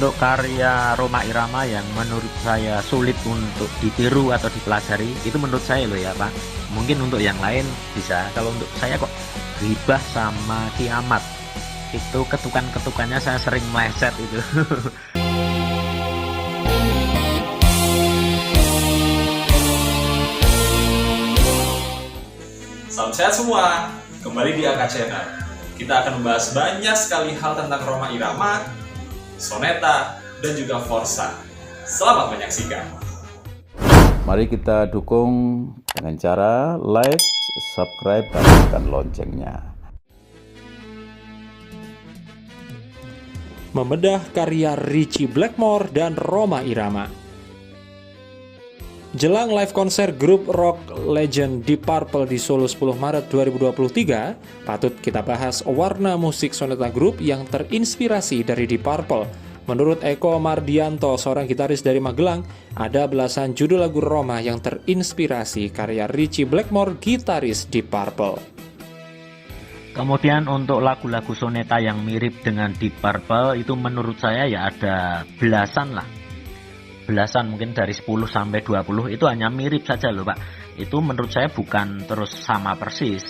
untuk karya Rhoma Irama yang menurut saya sulit untuk ditiru atau dipelajari, itu menurut saya loh ya Pak. Mungkin untuk yang lain bisa, kalau untuk saya kok Ghibah sama Kiamat itu ketukan-ketukannya saya sering meleset itu. Salam sehat semua, kembali di AK Channel. Kita akan membahas banyak sekali hal tentang Rhoma Irama, Soneta, dan juga Forza. Selamat menyaksikan. Mari kita dukung dengan cara like, subscribe, dan tekan loncengnya. Membedah karya Ritchie Blackmore dan Rhoma Irama. Jelang live konser grup rock legend Deep Purple di Solo 10 Maret 2023, patut kita bahas warna musik Soneta Group yang terinspirasi dari Deep Purple. Menurut Eko Mardianto, seorang gitaris dari Magelang, ada belasan judul lagu Rhoma yang terinspirasi karya Ritchie Blackmore, gitaris Deep Purple. Kemudian untuk lagu-lagu Soneta yang mirip dengan Deep Purple itu menurut saya ya ada belasan lah. Belasan, mungkin dari 10 sampai 20 itu hanya mirip saja loh Pak. Itu menurut saya bukan terus sama persis.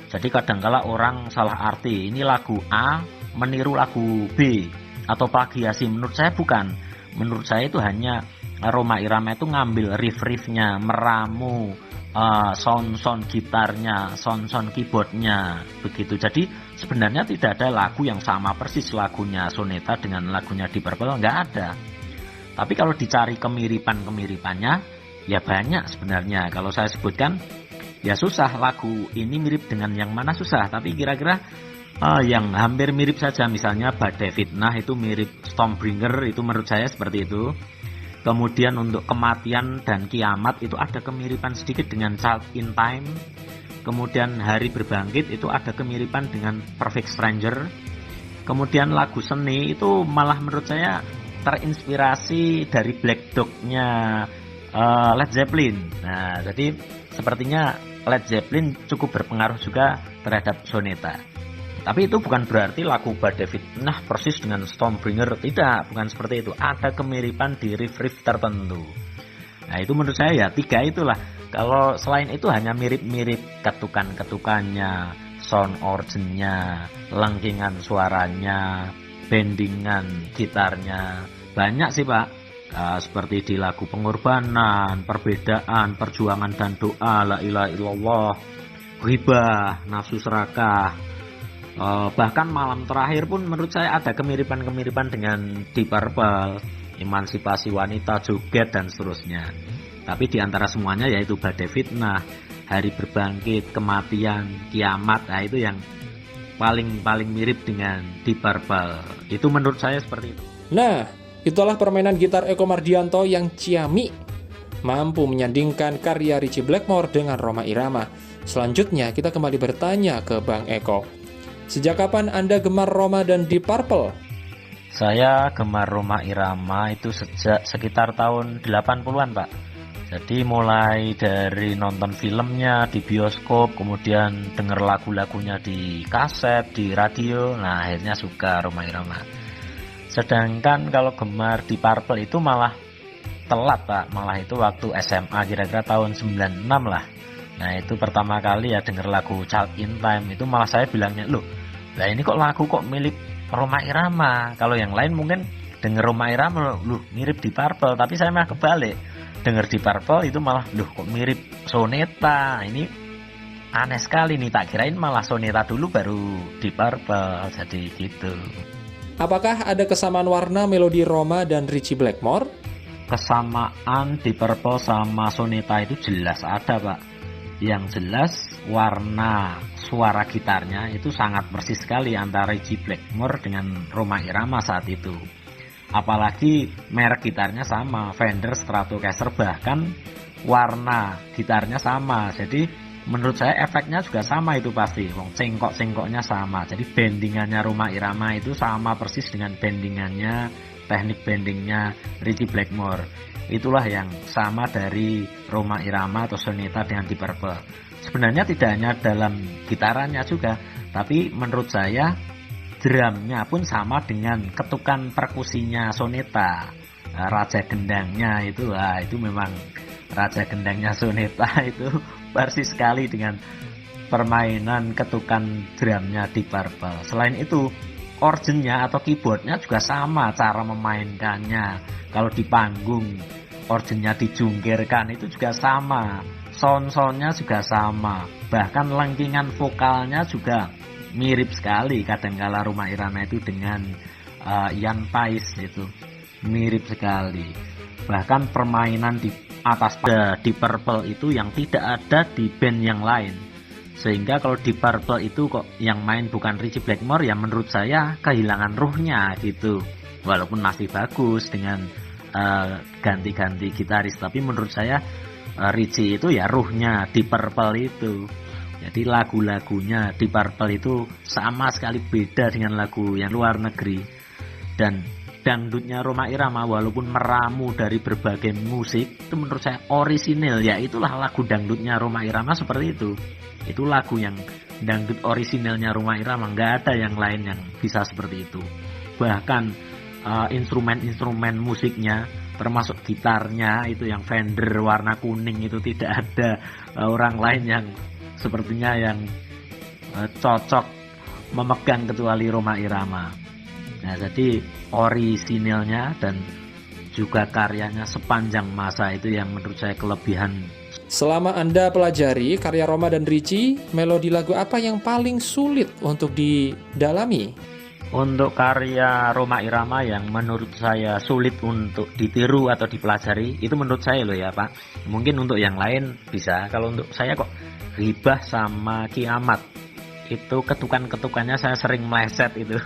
Jadi kadangkala orang salah arti, ini lagu A meniru lagu B atau plagiasi. Menurut saya bukan. Menurut saya itu hanya Rhoma Irama itu ngambil riff-riffnya, meramu sound-sound gitarnya, sound-sound keyboardnya, begitu. Jadi sebenarnya tidak ada lagu yang sama persis lagunya Soneta dengan lagunya Deep Purple, nggak ada. Tapi kalau dicari kemiripan-kemiripannya, ya banyak sebenarnya. Kalau saya sebutkan, ya susah. Lagu ini mirip dengan yang mana susah. Tapi kira-kira yang hampir mirip saja. Misalnya Badai Fitnah itu mirip Stormbringer, itu menurut saya seperti itu. Kemudian untuk Kematian dan Kiamat itu ada kemiripan sedikit dengan Child in Time. Kemudian Hari Berbangkit itu ada kemiripan dengan Perfect Stranger. Kemudian lagu Seni itu malah menurut saya terinspirasi dari Black Dog-nya Led Zeppelin. Nah, jadi sepertinya Led Zeppelin cukup berpengaruh juga terhadap Soneta. Tapi itu bukan berarti lagu Badai Fitnah persis dengan Stormbringer. Tidak, bukan seperti itu. Ada kemiripan di riff-riff tertentu. Nah, itu menurut saya ya 3 itulah. Kalau selain itu hanya mirip-mirip ketukan-ketukannya, sound organ-nya, lengkingan suaranya, bendingan gitarnya. Banyak sih Pak, seperti di lagu Pengorbanan, Perbedaan, Perjuangan dan Doa, La ilaha illallah, Ghibah, Nafsu Serakah. Bahkan Malam Terakhir pun menurut saya ada kemiripan-kemiripan dengan Deep Purple, Emansipasi Wanita, Joget, dan seterusnya. Tapi di antara semuanya yaitu Badai Fitnah, Hari Berbangkit, Kematian, Kiamat, nah itu yang paling mirip dengan Deep Purple. Itu menurut saya seperti itu. Nah, itulah permainan gitar Eko Mardianto yang ciamik, mampu menyandingkan karya Ritchie Blackmore dengan Rhoma Irama. Selanjutnya kita kembali bertanya ke Bang Eko. Sejak kapan Anda gemar Rhoma dan Deep Purple? Saya gemar Rhoma Irama itu sejak sekitar tahun 80-an Pak. Jadi mulai dari nonton filmnya di bioskop, kemudian denger lagu-lagunya di kaset, di radio, nah akhirnya suka Rhoma Irama. Sedangkan kalau gemar Deep Purple itu malah telat Pak, malah itu waktu SMA kira-kira tahun 96 lah. Nah itu pertama kali ya denger lagu Child in Time, itu malah saya bilangnya, loh lah ini kok lagu kok milik Rhoma Irama. Kalau yang lain mungkin denger Rhoma Irama, loh mirip Deep Purple, tapi saya malah kebalik. Denger Deep Purple itu malah, loh kok mirip Soneta. Ini aneh sekali nih, tak kirain malah Soneta dulu baru Deep Purple, jadi gitu. Apakah ada kesamaan warna melodi Rhoma dan Ritchie Blackmore? Kesamaan Deep Purple sama Soneta itu jelas ada Pak. Yang jelas warna suara gitarnya itu sangat persis sekali antara Ritchie Blackmore dengan Rhoma Irama saat itu. Apalagi merek gitarnya sama, Fender Stratocaster, bahkan warna gitarnya sama. Jadi menurut saya efeknya juga sama itu pasti. Cengkok-cengkoknya sama. Jadi bendingannya Rhoma Irama itu sama persis dengan bendingannya, teknik bendingnya Ritchie Blackmore. Itulah yang sama dari Rhoma Irama atau Soneta dengan Deep Purple. Sebenarnya tidak hanya dalam gitarannya juga, tapi menurut saya drumnya pun sama dengan ketukan perkusinya Soneta. Raja gendangnya itu, itu memang raja gendangnya Soneta itu persis sekali dengan permainan ketukan drumnya Deep Purple. Selain itu, organnya atau keyboardnya juga sama cara memainkannya. Kalau di panggung organnya dijungkirkan itu juga sama, sound-soundnya juga sama, bahkan lengkingan vokalnya juga mirip sekali. Kadangkala Rhoma Irama itu dengan Ian Paice itu mirip sekali. Bahkan permainan di atas Deep Purple itu yang tidak ada di band yang lain. Sehingga kalau Deep Purple itu kok yang main bukan Ritchie Blackmore, ya menurut saya kehilangan ruhnya gitu. Walaupun masih bagus dengan ganti-ganti gitaris, tapi menurut saya Ritchie itu ya ruhnya Deep Purple itu. Jadi lagu-lagunya Deep Purple itu sama sekali beda dengan lagu yang luar negeri. Dan dangdutnya Rhoma Irama walaupun meramu dari berbagai musik, itu menurut saya orisinil, ya itulah lagu dangdutnya Rhoma Irama seperti itu. Itu lagu yang dangdut orisinilnya Rhoma Irama, nggak ada yang lain yang bisa seperti itu. Bahkan instrumen-instrumen musiknya termasuk gitarnya itu yang Fender warna kuning itu tidak ada orang lain yang sepertinya yang cocok memegang kecuali Rhoma Irama. Nah, jadi orisinilnya dan juga karyanya sepanjang masa itu yang menurut saya kelebihan. Selama Anda pelajari karya Rhoma dan Ritchie, melodi lagu apa yang paling sulit untuk didalami? Untuk karya Rhoma Irama yang menurut saya sulit untuk ditiru atau dipelajari, itu menurut saya loh ya Pak. Mungkin untuk yang lain bisa, kalau untuk saya kok Ribah sama Kiamat. Itu ketukan-ketukannya saya sering meleset itu.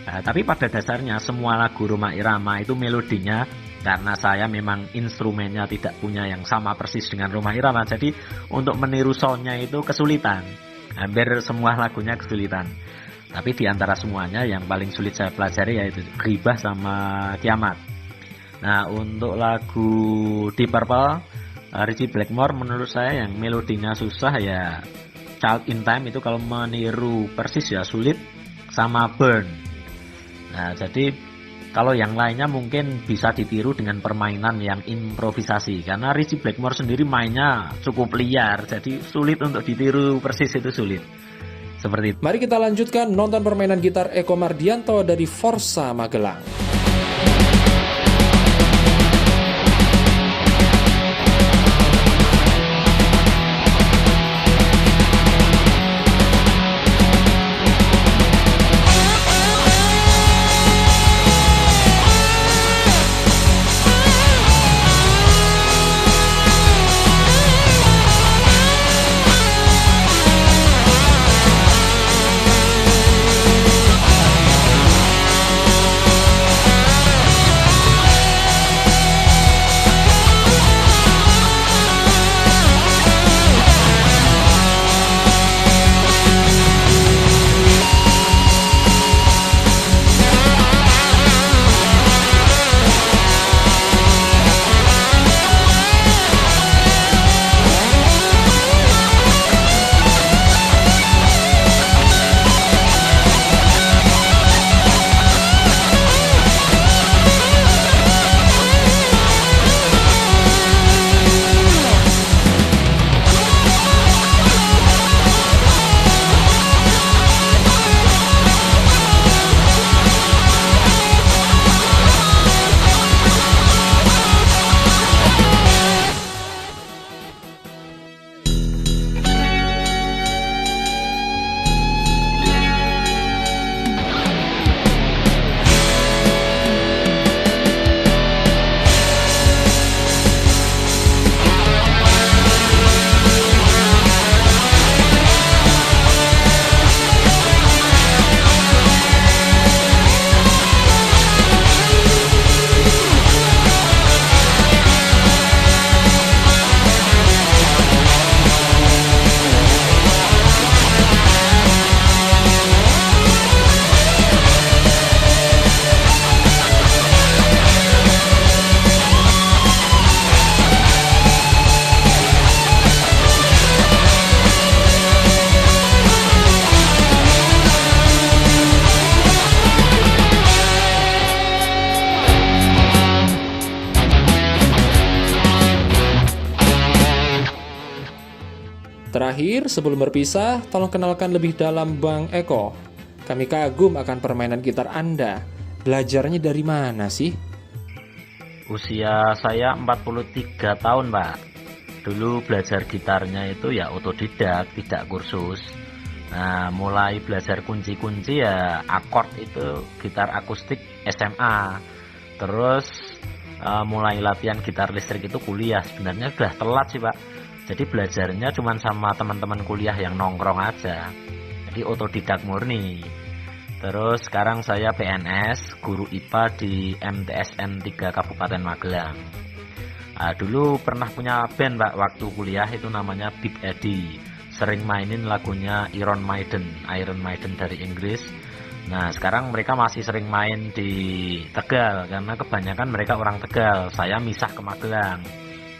Nah, tapi pada dasarnya semua lagu Rhoma Irama itu melodinya, karena saya memang instrumennya tidak punya yang sama persis dengan Rhoma Irama, jadi untuk meniru soundnya itu kesulitan. Hampir semua lagunya kesulitan. Tapi di antara semuanya yang paling sulit saya pelajari yaitu Ribah sama Kiamat. Nah, untuk lagu Deep Purple, Ritchie Blackmore menurut saya yang melodinya susah ya Child in Time, itu kalau meniru persis ya sulit, sama Burn. Nah, jadi kalau yang lainnya mungkin bisa ditiru dengan permainan yang improvisasi, karena Ritchie Blackmore sendiri mainnya cukup liar, jadi sulit untuk ditiru persis, itu sulit. Seperti itu. Mari kita lanjutkan nonton permainan gitar Eko Mardianto dari Forsa Magelang. Terakhir, sebelum berpisah, tolong kenalkan lebih dalam Bang Eko. Kami kagum akan permainan gitar Anda. Belajarnya dari mana sih? Usia saya 43 tahun, Pak. Dulu belajar gitarnya itu ya otodidak, tidak kursus. Nah, mulai belajar kunci-kunci ya akord itu gitar akustik SMA. Terus mulai latihan gitar listrik itu kuliah. Sebenarnya udah telat sih, Pak. Jadi belajarnya cuma sama teman-teman kuliah yang nongkrong aja. Jadi otodidak murni. Terus sekarang saya PNS, guru IPA di MTSN 3 Kabupaten Magelang. Dulu pernah punya band, Pak, waktu kuliah itu namanya Big Eddie. Sering mainin lagunya Iron Maiden dari Inggris. Nah, sekarang mereka masih sering main di Tegal karena kebanyakan mereka orang Tegal. Saya misah ke Magelang.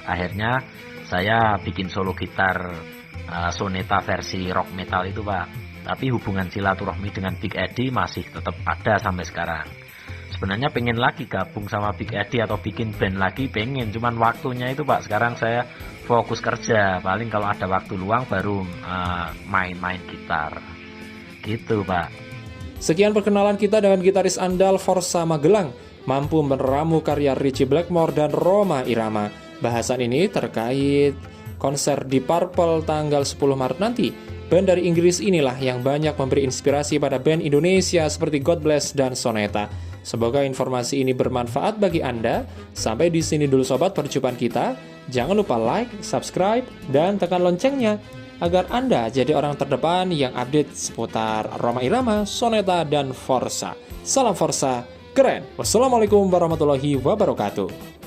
Akhirnya saya bikin solo gitar soneta versi rock metal itu, Pak. Tapi hubungan silaturahmi dengan Big Eddie masih tetap ada sampai sekarang. Sebenarnya pengen lagi gabung sama Big Eddie atau bikin band lagi, pengen. Cuman waktunya itu, Pak, sekarang saya fokus kerja. Paling kalau ada waktu luang baru main-main gitar. Gitu, Pak. Sekian perkenalan kita dengan gitaris andal Forsa Magelang, mampu meramu karya Ritchie Blackmore dan Rhoma Irama. Bahasan ini terkait konser Deep Purple tanggal 10 Maret nanti. Band dari Inggris inilah yang banyak memberi inspirasi pada band Indonesia seperti God Bless dan Soneta. Semoga informasi ini bermanfaat bagi Anda. Sampai di sini dulu sobat perjumpaan kita. Jangan lupa like, subscribe, dan tekan loncengnya agar Anda jadi orang terdepan yang update seputar Rhoma Irama, Soneta, dan Forsa. Salam Forsa, keren. Wassalamualaikum warahmatullahi wabarakatuh.